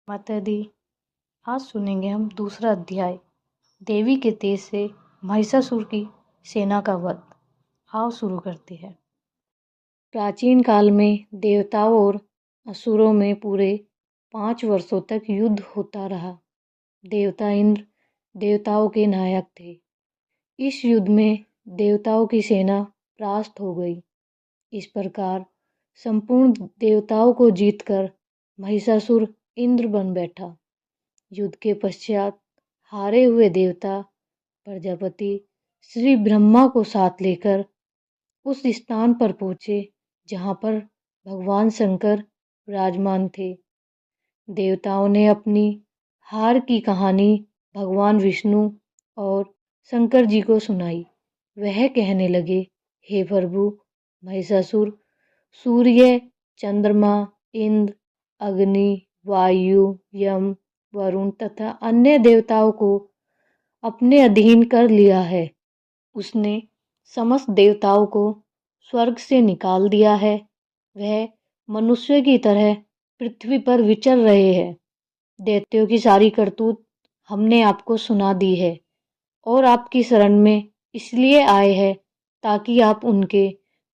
माता दी, आज सुनेंगे हम दूसरा अध्याय देवी के तेज से महिषासुर की सेना का वध। आओ शुरू करते हैं। प्राचीन काल में देवताओं और असुरों में पूरे 5 वर्षों तक युद्ध होता रहा। देवता इंद्र देवताओं के नायक थे। इस युद्ध में देवताओं की सेना परास्त हो गई। इस प्रकार संपूर्ण देवताओं को जीतकर महिषासुर इंद्र बन बैठा। युद्ध के पश्चात हारे हुए देवता प्रजापति श्री ब्रह्मा को साथ लेकर उस स्थान पर पहुँचे जहाँ पर भगवान शंकर विराजमान थे। देवताओं ने अपनी हार की कहानी भगवान विष्णु और शंकर जी को सुनाई। वह कहने लगे, हे प्रभु, महिषासुर सूर्य, चंद्रमा, इंद्र, अग्नि, वायु, यम, वरुण तथा अन्य देवताओं को अपने अधीन कर लिया है। उसने समस्त देवताओं को स्वर्ग से निकाल दिया है। वह मनुष्य की तरह पृथ्वी पर विचर रहे हैं। दैत्यों की सारी करतूत हमने आपको सुना दी है और आपकी शरण में इसलिए आए हैं ताकि आप उनके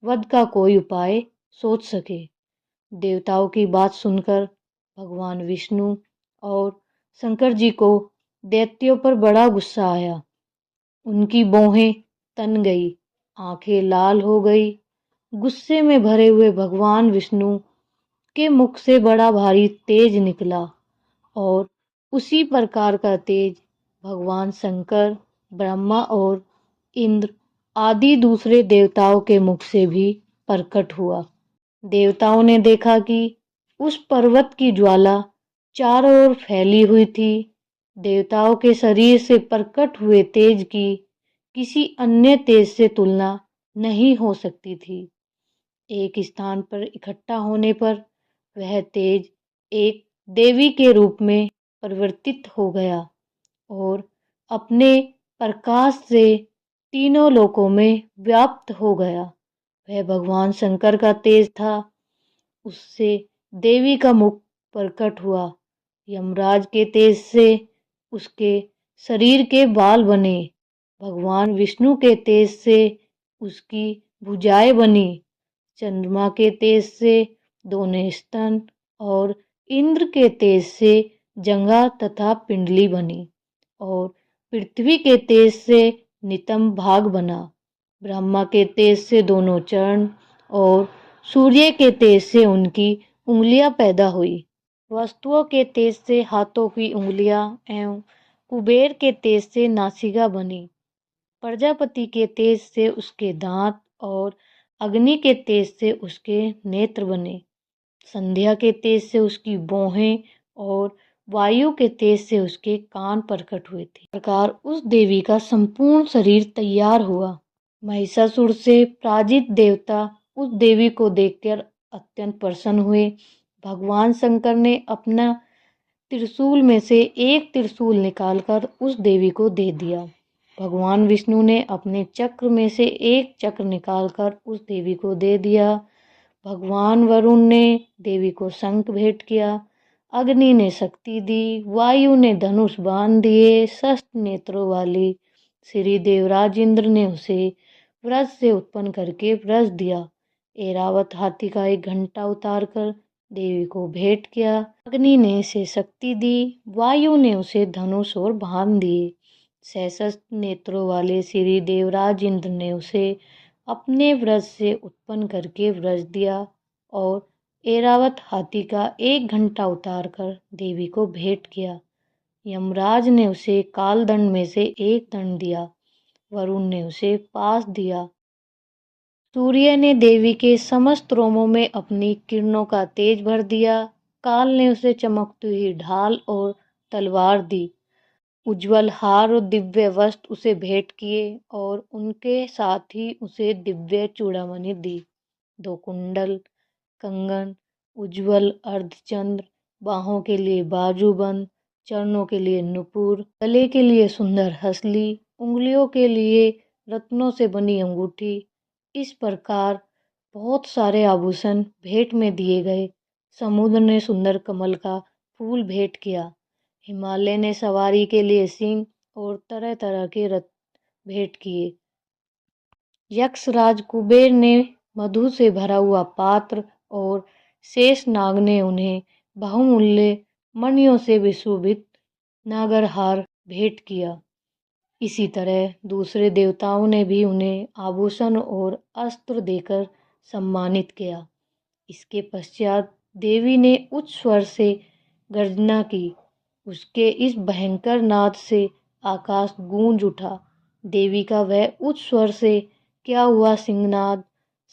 वध का कोई उपाय सोच सके। देवताओं की बात सुनकर भगवान विष्णु और शंकर जी को दैत्यों पर बड़ा गुस्सा आया। उनकी भौहें तन गई, आंखें लाल हो गई। गुस्से में भरे हुए भगवान विष्णु के मुख से बड़ा भारी तेज निकला और उसी प्रकार का तेज भगवान शंकर, ब्रह्मा और इंद्र आदि दूसरे देवताओं के मुख से भी प्रकट हुआ। देवताओं ने देखा कि उस पर्वत की ज्वाला चारों ओर फैली हुई थी। देवताओं के शरीर से प्रकट हुए तेज की किसी अन्य तेज से तुलना नहीं हो सकती थी। एक स्थान पर इकट्ठा होने पर वह तेज एक देवी के रूप में परिवर्तित हो गया और अपने प्रकाश से तीनों लोकों में व्याप्त हो गया। वह भगवान शंकर का तेज था। उससे देवी का मुख प्रकट हुआ। यमराज के तेज से उसके शरीर के बाल बने। भगवान विष्णु के तेज से उसकी भुजाएं बनी। चंद्रमा के तेज से दोनों स्तन और इंद्र के तेज से जंघा तथा पिंडली बनी और पृथ्वी के तेज से नितंब भाग बना। ब्रह्मा के तेज से दोनों चरण और सूर्य के तेज से उनकी उंगलियां पैदा हुई। वस्तुओं के तेज से हाथों की उंगलियां एवं कुबेर के तेज से नासिका बनी। प्रजापति के तेज से उसके दांत और अग्नि के तेज से उसके नेत्र बने। संध्या के तेज से उसकी भौहें और वायु के तेज से उसके कान प्रकट हुए थे। इस प्रकार उस देवी का संपूर्ण शरीर तैयार हुआ। महिषासुर से पराजित देवता उस देवी को देखकर अत्यंत प्रसन्न हुए। भगवान शंकर ने अपना त्रिशूल में से एक त्रिशूल निकालकर उस देवी को दे दिया। भगवान विष्णु ने अपने चक्र में से एक चक्र निकालकर उस देवी को दे दिया। भगवान वरुण ने देवी को शंख भेंट किया। अग्नि ने शक्ति दी। वायु ने धनुष बांध दिए। शस्त्र नेत्रों वाली श्री देवराज इंद्र ने उसे व्रज से उत्पन्न करके व्रज दिया। ऐरावत हाथी का एक घंटा उतार कर देवी को भेंट किया। अग्नि ने इसे शक्ति दी। वायु ने उसे धनुष और बांध दिए। सहस्त्र नेत्रों वाले श्री देवराज इंद्र ने उसे अपने व्रज से उत्पन्न करके व्रज दिया और ऐरावत हाथी का एक घंटा उतार कर देवी को भेंट किया। यमराज ने उसे कालदंड में से एक दंड दिया। वरुण ने उसे पास दिया। सूर्य ने देवी के समस्त रोमों में अपनी किरणों का तेज भर दिया। काल ने उसे चमकती हुई ढाल और तलवार दी। उज्जवल हार और दिव्य वस्त्र उसे भेंट किए और उनके साथ ही उसे दिव्य चूड़ामणि दी। 2 कुंडल, कंगन, उज्जवल अर्धचंद्र, बाहों के लिए बाजूबंद, चरणों के लिए नुपुर, गले के लिए सुंदर हंसली, उंगलियों के लिए रत्नों से बनी अंगूठी। इस प्रकार बहुत सारे आभूषण भेंट में दिए गए। समुद्र ने सुंदर कमल का फूल भेंट किया। हिमालय ने सवारी के लिए सिंह और तरह तरह के रथ भेंट किए। यक्षराज कुबेर ने मधु से भरा हुआ पात्र और शेष नाग ने उन्हें बहुमूल्य मणियों से विशोभित नागरहार भेंट किया। इसी तरह दूसरे देवताओं ने भी उन्हें आभूषण और अस्त्र देकर सम्मानित किया। इसके पश्चात देवी ने उच्च स्वर से गर्जना की। उसके इस भयंकर नाद से आकाश गूंज उठा। देवी का वह उच्च स्वर से क्या हुआ सिंहनाद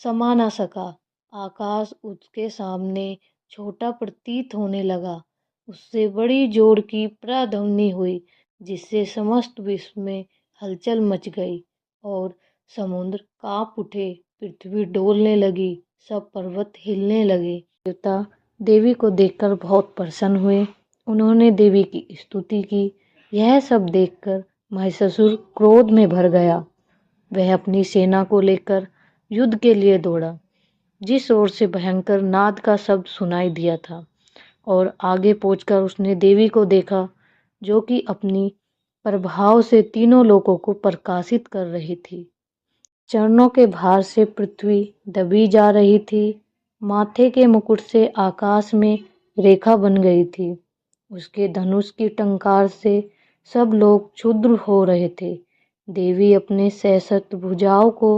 समा न सका। आकाश उसके सामने छोटा प्रतीत होने लगा। उससे बड़ी जोर की प्रतिध्वनि हुई, जिससे समस्त विश्व में हलचल मच गई और समुद्र कांप उठे, पृथ्वी डोलने लगी, सब पर्वत हिलने लगे। देवता देवी को देखकर बहुत प्रसन्न हुए। उन्होंने देवी की स्तुति की। यह सब देखकर महिषासुर क्रोध में भर गया। वह अपनी सेना को लेकर युद्ध के लिए दौड़ा। जिस ओर से भयंकर नाद का शब्द सुनाई दिया था, और आगे पहुंचकर उसने देवी को देखा, जो कि अपनी प्रभाव से तीनों लोकों को प्रकाशित कर रही थी। चरणों के भार से पृथ्वी दबी जा रही थी। माथे के मुकुट से आकाश में रेखा बन गई थी। उसके धनुष की टंकार से सब लोग क्षुब्ध हो रहे थे। देवी अपने सहस्त्र भुजाओं को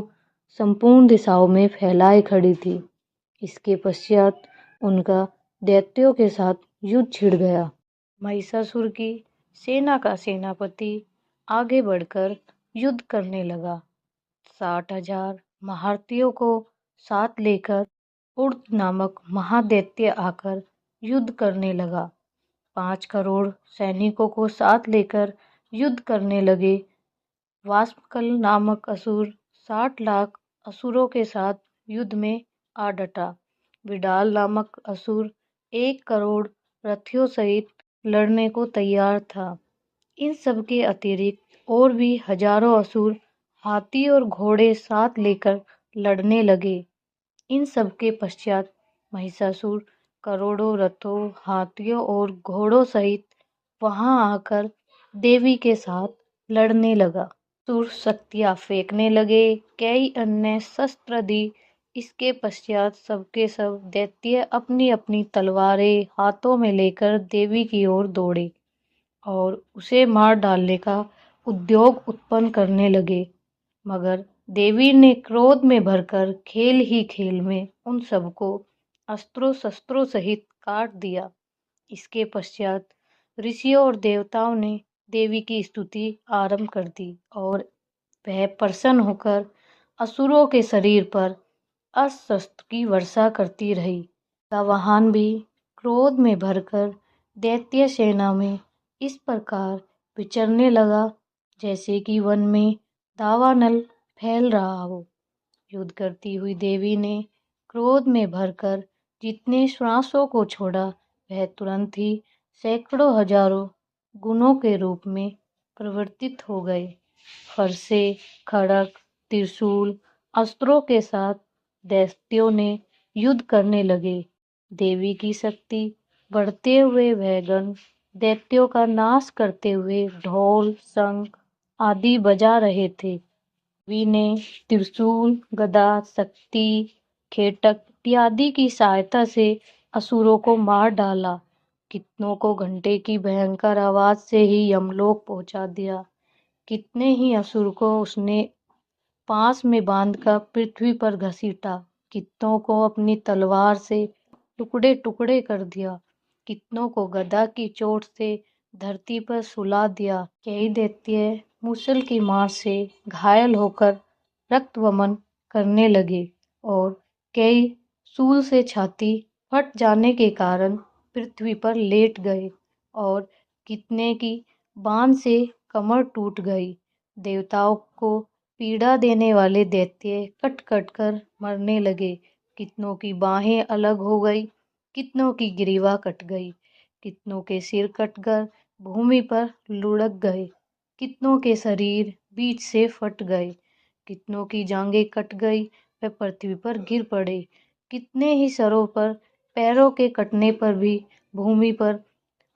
संपूर्ण दिशाओं में फैलाए खड़ी थी। इसके पश्चात उनका दैत्यों के साथ युद्ध छिड़ गया। महिषासुर की सेना का सेनापति आगे बढ़कर युद्ध करने लगा। 60,000 महारथियों को साथ लेकर उर्द नामक महादैत्य आकर युद्ध करने लगा। 5 करोड़ सैनिकों को साथ लेकर युद्ध करने लगे। वाष्पकल नामक असुर 60 लाख असुरों के साथ युद्ध में आ डटा। विडाल नामक असुर 1 करोड़ रथियों सहित लड़ने को तैयार था। इन सब के अतिरिक्त और भी हजारों असुर हाथी और घोड़े साथ लेकर लड़ने लगे। इन सब के पश्चात महिषासुर करोड़ों रथों, हाथियों और घोड़ों सहित वहां आकर देवी के साथ लड़ने लगा। असुर शक्तियां फेंकने लगे, कई अन्य शस्त्र दी। इसके पश्चात सबके सब दैत्य अपनी अपनी तलवारें हाथों में लेकर देवी की ओर दौड़े और उसे मार डालने का उद्योग उत्पन्न करने लगे। मगर देवी ने क्रोध में भरकर खेल ही खेल में उन सबको अस्त्रों शस्त्रों सहित काट दिया। इसके पश्चात ऋषियों और देवताओं ने देवी की स्तुति आरंभ कर दी और वह प्रसन्न होकर असुरों के शरीर पर अस्त्र की वर्षा करती रही। गवाहान भी क्रोध में भरकर दैत्य सेना में इस प्रकार विचरने लगा, जैसे कि वन में दावानल फैल रहा हो। युद्ध करती हुई देवी ने क्रोध में भरकर जितने श्वासों को छोड़ा, वह तुरंत ही सैकड़ों हजारों गुणों के रूप में परिवर्तित हो गए। फरसे, खड़ग, त्रिशूल, अस्त्रों के साथ दैत्यों ने युद्ध करने लगे। देवी की शक्ति बढ़ते हुए वह गण दैत्यों का नाश करते हुए ढोल, शंख आदि बजा रहे थे। देवी ने त्रिशूल, गदा, शक्ति, खेटक इत्यादि की सहायता से असुरों को मार डाला। कितनों को घंटे की भयंकर आवाज से ही यमलोक पहुंचा दिया। कितने ही असुर को उसने पास में बांधकर पृथ्वी पर घसीटा। कितनों को अपनी तलवार से टुकड़े टुकड़े कर दिया। कितनों को गदा की चोट से धरती पर सुला दिया। कई दैत्य मूसल की मार से घायल होकर रक्त वमन करने लगे और कई शूल से छाती फट जाने के कारण पृथ्वी पर लेट गए और कितने की बाण से कमर टूट गई। देवताओं को पीड़ा देने वाले दैत्य कट कट कर मरने लगे। कितनों की बाहें अलग हो गई, कितनों की ग्रीवा कट गई, कितनों के सिर कटकर भूमि पर लुढ़क गए, कितनों के शरीर बीच से फट गए, कितनों की जांघें कट गई व पृथ्वी पर गिर पड़े। कितने ही सरों पर पैरों के कटने पर भी भूमि पर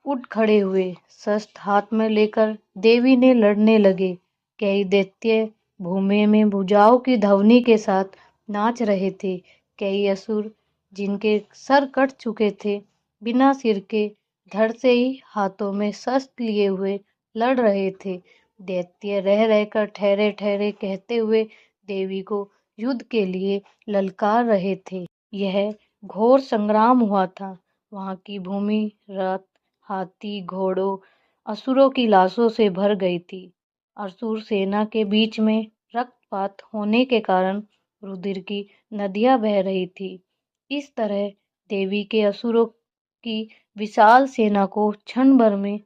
उठ खड़े हुए। शस्त्र हाथ में लेकर देवी ने लड़ने लगे। कई दैत्य भूमि में भुजाओं की ध्वनि के साथ नाच रहे थे। कई असुर जिनके सर कट चुके थे, बिना सिर के धड़ से ही हाथों में शस्त्र लिए हुए लड़ रहे थे। दैत्य रह रहकर ठहरे ठहरे कहते हुए देवी को युद्ध के लिए ललकार रहे थे। यह घोर संग्राम हुआ था। वहां की भूमि रथ, हाथी, घोड़ों, असुरों की लाशों से भर गई थी। असुर सेना के बीच में रक्तपात होने के कारण रुधिर की नदियां बह रही थी। इस तरह देवी के असुरों की विशाल सेना को क्षण भर में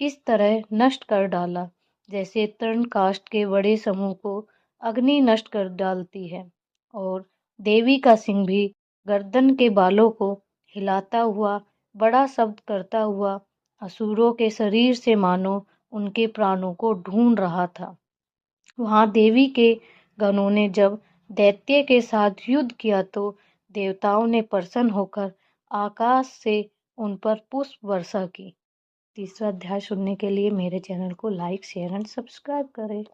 इस तरह नष्ट कर डाला, जैसे तृण काष्ठ के बड़े समूह को अग्नि नष्ट कर डालती है। और देवी का सिंह भी गर्दन के बालों को हिलाता हुआ, बड़ा शब्द करता हुआ असुरों के शरीर से मानो उनके प्राणों को ढूंढ रहा था। वहां देवी के गणों ने जब दैत्य के साथ युद्ध किया तो देवताओं ने प्रसन्न होकर आकाश से उन पर पुष्प वर्षा की। तीसरा अध्याय सुनने के लिए मेरे चैनल को लाइक, शेयर एंड सब्सक्राइब करें।